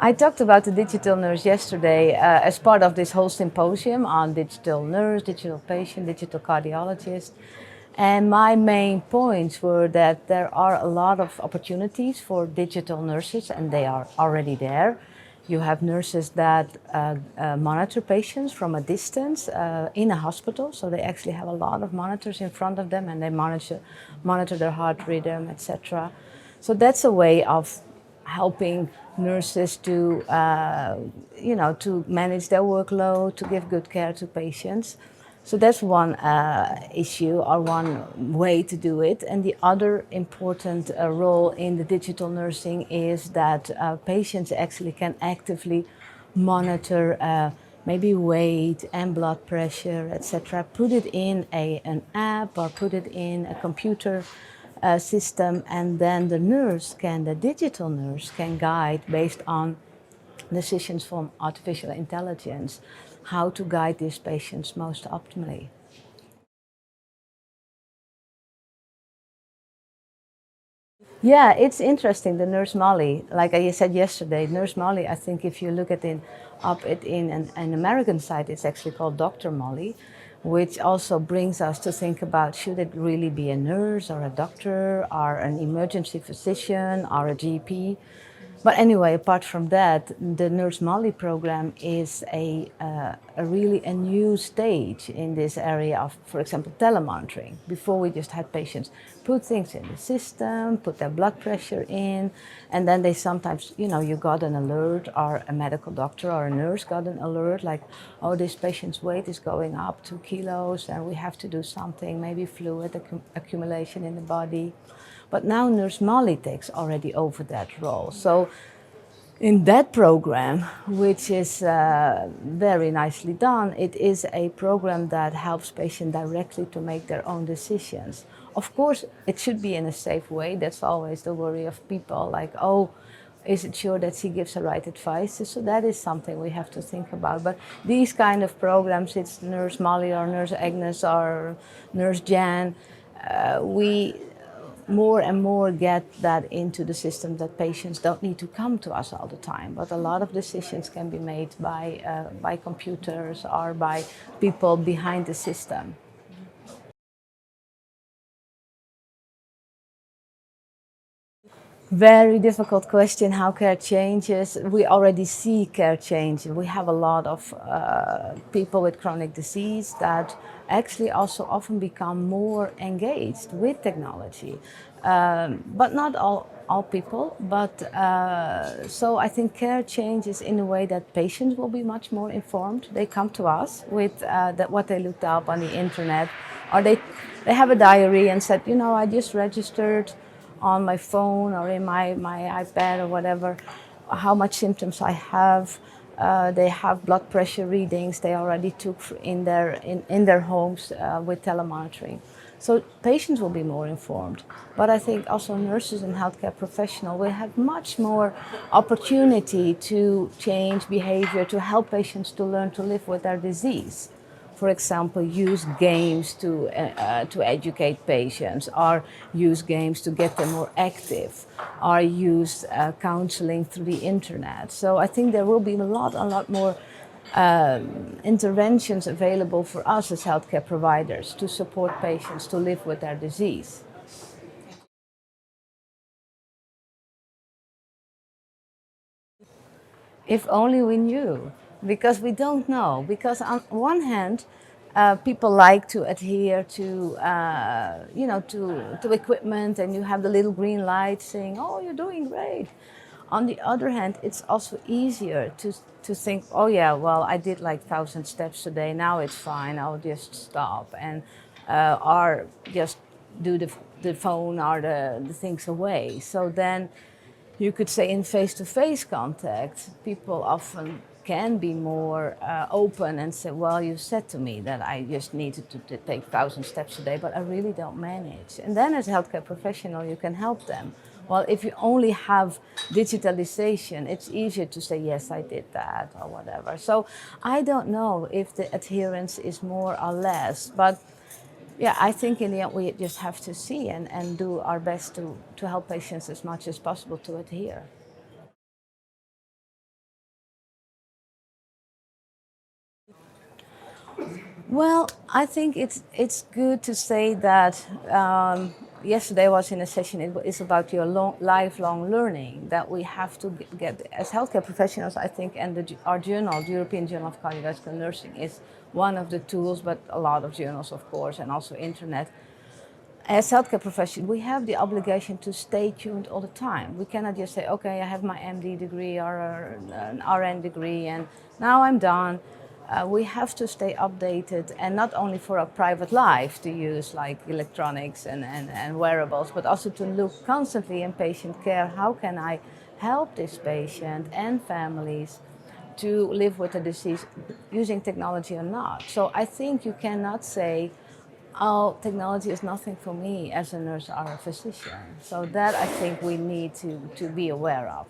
I talked about the digital nurse yesterday as part of this whole symposium on digital nurse, digital patient, digital cardiologist. And my main points were that there are a lot of opportunities for digital nurses, and they are already there. You have nurses that monitor patients from a distance in a hospital, so they actually have a lot of monitors in front of them, and they monitor their heart rhythm, etc. So that's a way of helping nurses to, to manage their workload, to give good care to patients. So that's one issue or one way to do it. And the other important role in the digital nursing is that patients actually can actively monitor maybe weight and blood pressure, etc. Put it in an app or put it in a computer system, and then the digital nurse can guide based on decisions from artificial intelligence how to guide these patients most optimally. Yeah, it's interesting, the Nurse Molly. Like I said yesterday, Nurse Molly, I think if you look at it in an American site, it's actually called Dr. Molly, which also brings us to think about, should it really be a nurse or a doctor or an emergency physician or a GP? But anyway, apart from that, the Nurse Molly program is really a new stage in this area of, for example, telemonitoring. Before we just had patients put things in the system, put their blood pressure in, and then they sometimes, you got an alert, or a medical doctor or a nurse got an alert like, oh, this patient's weight is going up 2 kilos and we have to do something, maybe fluid accumulation in the body. But now Nurse Molly takes already over that role. So in that program, which is very nicely done, it is a program that helps patients directly to make their own decisions. Of course, it should be in a safe way. That's always the worry of people, like, oh, is it sure that she gives the right advice? So that is something we have to think about. But these kind of programs, it's Nurse Molly or Nurse Agnes or Nurse Jan, we more and more get that into the system, that patients don't need to come to us all the time, but a lot of decisions can be made by computers or by people behind the system. Very difficult question, how care changes. We already see care change. We have a lot of people with chronic disease that actually also often become more engaged with technology. But not all people, but so I think care changes in a way that patients will be much more informed. They come to us with what they looked up on the internet, or they have a diary and said, I just registered on my phone or in my iPad or whatever, how much symptoms I have. They have blood pressure readings they already took in their homes with telemonitoring. So patients will be more informed. But I think also nurses and healthcare professionals will have much more opportunity to change behavior, to help patients to learn to live with their disease. For example, use games to educate patients, or use games to get them more active, or use counseling through the internet. So I think there will be a lot more interventions available for us as healthcare providers to support patients to live with their disease. If only we knew, because we don't know. Because on one hand, people like to adhere to, to equipment, and you have the little green light saying, "Oh, you're doing great." On the other hand, it's also easier to think, "Oh yeah, well, I did like 1,000 steps today. Now it's fine. I'll just stop and or just do the phone or the things away." So then, you could say in face-to-face contact, people often can be more open and say, well, you said to me that I just needed to take 1,000 steps a day, but I really don't manage. And then as a healthcare professional, you can help them. Well, if you only have digitalization, it's easier to say, yes, I did that or whatever. So I don't know if the adherence is more or less, but yeah, I think in the end we just have to see and do our best to help patients as much as possible to adhere. Well, I think it's good to say that yesterday I was in a session. It's about your lifelong learning that we have to get as healthcare professionals. I think, and our journal, the European Journal of Cardiovascular Nursing, is one of the tools, but a lot of journals, of course, and also internet. As healthcare professionals, we have the obligation to stay tuned all the time. We cannot just say, okay, I have my MD degree or an RN degree and now I'm done. We have to stay updated, and not only for our private life to use like electronics and wearables, but also to look constantly in patient care. How can I help this patient and families to live with the disease using technology or not? So I think you cannot say, oh, technology is nothing for me as a nurse or a physician. So that I think we need to be aware of.